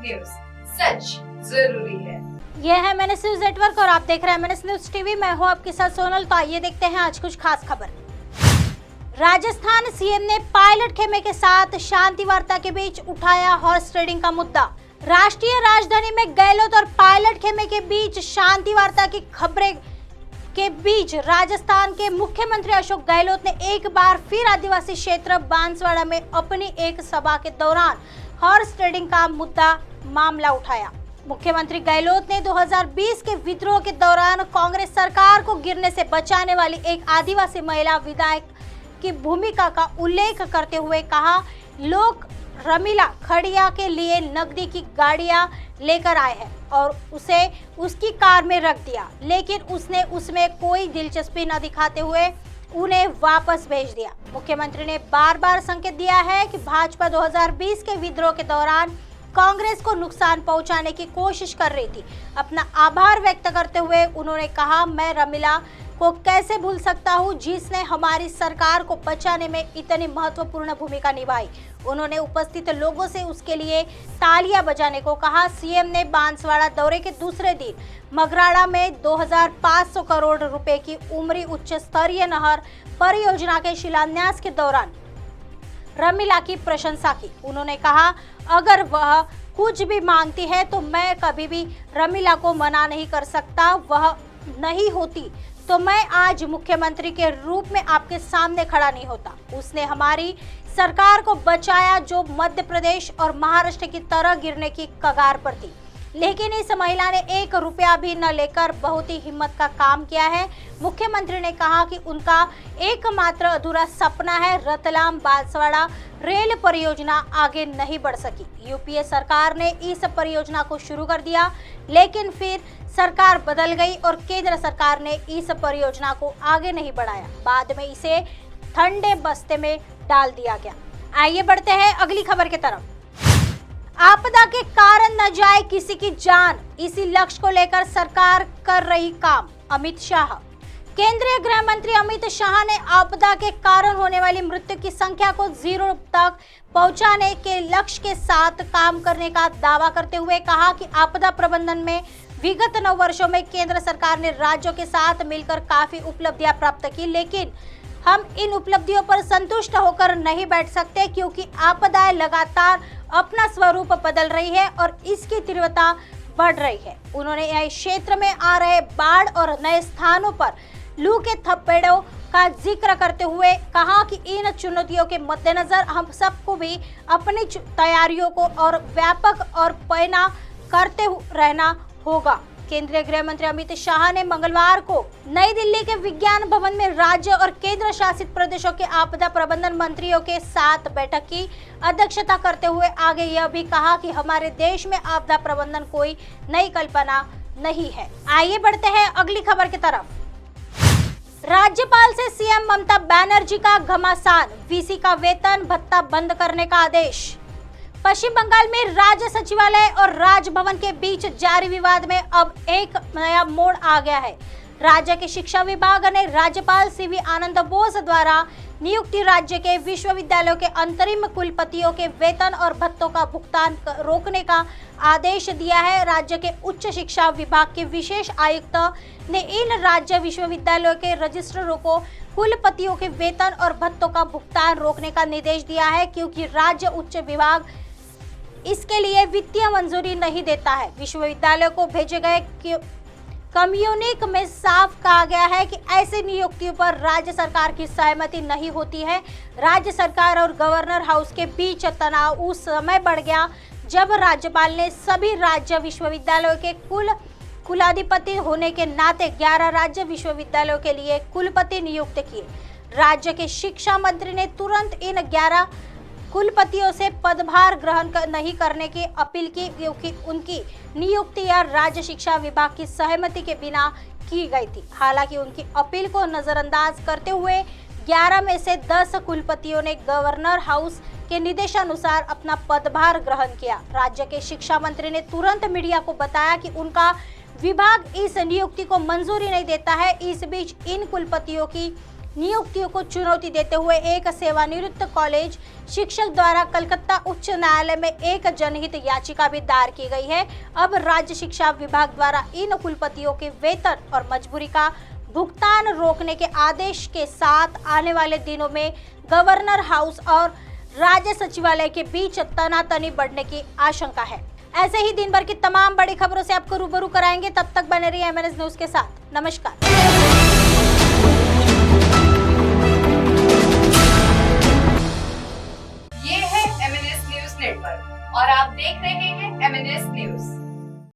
News, सच जरूरी है। यह है मैंने न्यूज नेटवर्क और आप देख रहे हैं मैंने न्यूज टीवी। मैं हूं आपके साथ सोनल। तो आइए देखते हैं आज कुछ खास खबर। राजस्थान सीएम ने पायलट खेमे के साथ शांति वार्ता के बीच उठाया हॉर्स ट्रेडिंग का मुद्दा। राष्ट्रीय राजधानी में गहलोत और पायलट खेमे के बीच शांति वार्ता की खबरें के बीच राजस्थान के मुख्यमंत्री अशोक गहलोत ने एक बार फिर आदिवासी क्षेत्र बांसवाड़ा में अपनी एक सभा के दौरान हॉर्स ट्रेडिंग का मामला उठाया। मुख्यमंत्री गहलोत ने 2020 के विद्रोह के दौरान कांग्रेस सरकार को गिरने से बचाने वाली एक आदिवासी महिला विधायक की भूमिका का उल्लेख करते हुए कहा, लोग रमीला खड़िया के लिए नकदी की गाड़ियां लेकर आए हैं और उसे उसकी कार में रख दिया, लेकिन उसने उसमें कोई दिलचस्पी न दिखाते हुए उन्हें वापस भेज दिया। मुख्यमंत्री ने बार बार संकेत दिया है कि भाजपा 2020 के विद्रोह के दौरान कांग्रेस को नुकसान पहुंचाने की कोशिश कर रही थी। अपना आभार व्यक्त करते हुए उन्होंने कहा, मैं रमीला को कैसे भूल सकता हूं, जिसने हमारी सरकार को बचाने में इतनी महत्वपूर्ण भूमिका निभाई। उन्होंने उपस्थित लोगों से उसके लिए तालियां बजाने को कहा। सीएम ने बांसवाड़ा दौरे के दूसरे दिन मगराड़ा में 2500 करोड़ रुपए की उमरी उच्च स्तरीय नहर परियोजना के शिलान्यास के दौरान रमीला की प्रशंसा की। उन्होंने कहा, अगर वह कुछ भी मांगती है तो मैं कभी भी रमीला को मना नहीं कर सकता। वह नहीं होती तो मैं आज मुख्यमंत्री के रूप में आपके सामने खड़ा नहीं होता। उसने हमारी सरकार को बचाया जो मध्य प्रदेश और महाराष्ट्र की तरह गिरने की कगार पर थी, लेकिन इस महिला ने 1 रुपया भी न लेकर बहुत ही हिम्मत का काम किया है। मुख्यमंत्री ने कहा कि उनका एकमात्र अधूरा सपना है, रतलाम बांसवाड़ा रेल परियोजना आगे नहीं बढ़ सकी। यूपीए सरकार ने इस परियोजना को शुरू कर दिया, लेकिन फिर सरकार बदल गई और केंद्र सरकार ने इस परियोजना को आगे नहीं बढ़ाया। बाद में इसे ठंडे बस्ते में डाल दिया गया। आइए बढ़ते हैं अगली खबर की तरफ। आपदा के कारण न जाए किसी की जान, इसी लक्ष्य को लेकर सरकार कर रही काम। अमित शाह। केंद्रीय गृह मंत्री अमित शाह ने आपदा के कारण होने वाली मृत्यु की संख्या को 0 तक पहुंचाने के लक्ष्य के साथ काम करने का दावा करते हुए कहा कि आपदा प्रबंधन में विगत 9 वर्षों में केंद्र सरकार ने राज्यों के साथ मिलकर काफी उपलब्धियां प्राप्त की, लेकिन हम इन उपलब्धियों पर संतुष्ट होकर नहीं बैठ सकते, क्योंकि आपदाएं लगातार अपना स्वरूप बदल रही है और इसकी तीव्रता बढ़ रही है। उन्होंने यह क्षेत्र में आ रहे बाढ़ और नए स्थानों पर लू के थपेड़ों का जिक्र करते हुए कहा कि इन चुनौतियों के मद्देनजर हम सबको भी अपनी तैयारियों को और व्यापक और पैना करते रहना होगा। केंद्रीय गृह मंत्री अमित शाह ने मंगलवार को नई दिल्ली के विज्ञान भवन में राज्य और केंद्र शासित प्रदेशों के आपदा प्रबंधन मंत्रियों के साथ बैठक की अध्यक्षता करते हुए आगे यह भी कहा कि हमारे देश में आपदा प्रबंधन कोई नई कल्पना नहीं है। आइए बढ़ते हैं अगली खबर की तरफ। राज्यपाल से सीएम ममता बनर्जी का घमासान, वीसी का वेतन भत्ता बंद करने का आदेश। पश्चिम बंगाल में राज्य सचिवालय और राजभवन के बीच जारी विवाद में अब एक नया मोड़ आ गया है। राज्य के शिक्षा विभाग ने राज्यपाल सीवी आनंद बोस द्वारा नियुक्ति राज्य के विश्वविद्यालयों के अंतरिम कुलपतियों के वेतन और भत्तों का भुगतान रोकने का आदेश दिया है। राज्य के उच्च शिक्षा विभाग के विशेष आयुक्त ने इन राज्य विश्वविद्यालयों के रजिस्ट्रारों को कुलपतियों के वेतन और भत्तों का भुगतान रोकने का निर्देश दिया है, क्योंकि राज्य उच्च विभाग इसके लिए वित्तीय मंजूरी नहीं देता है। विश्वविद्यालय को भेजे गए कम्युनिक में साफ कहा गया है कि ऐसी नियुक्तियों पर राज्य सरकार की सहमति नहीं होती है। राज्य सरकार और गवर्नर हाउस के बीच तनाव उस समय बढ़ गया जब राज्यपाल ने सभी राज्य विश्वविद्यालयों के कुलाधिपति होने के नाते 11 राज्य विश्वविद्यालयों के लिए कुलपति नियुक्त किए। राज्य के शिक्षा मंत्री ने तुरंत इन 11 कुलपतियों से पदभार ग्रहण नहीं करने की अपील की, क्योंकि उनकी नियुक्ति या राज्य शिक्षा विभाग की सहमति के बिना की गई थी। हालांकि उनकी अपील को नजरअंदाज करते हुए 11 में से 10 कुलपतियों ने गवर्नर हाउस के निर्देशानुसार अपना पदभार ग्रहण किया। राज्य के शिक्षा मंत्री ने तुरंत मीडिया को बताया कि उनका विभाग इस नियुक्ति को मंजूरी नहीं देता है। इस बीच इन कुलपतियों की नियुक्तियों को चुनौती देते हुए एक सेवानिवृत्त कॉलेज शिक्षक द्वारा कलकत्ता उच्च न्यायालय में एक जनहित याचिका भी दायर की गई है। अब राज्य शिक्षा विभाग द्वारा इन कुलपतियों के वेतन और मजदूरी का भुगतान रोकने के आदेश के साथ आने वाले दिनों में गवर्नर हाउस और राज्य सचिवालय के बीच तनातनी बढ़ने की आशंका है। ऐसे ही दिन भर की तमाम बड़ी खबरों से आपको रूबरू कराएंगे। तब तक बने रहिए MNS न्यूज के साथ। नमस्कार।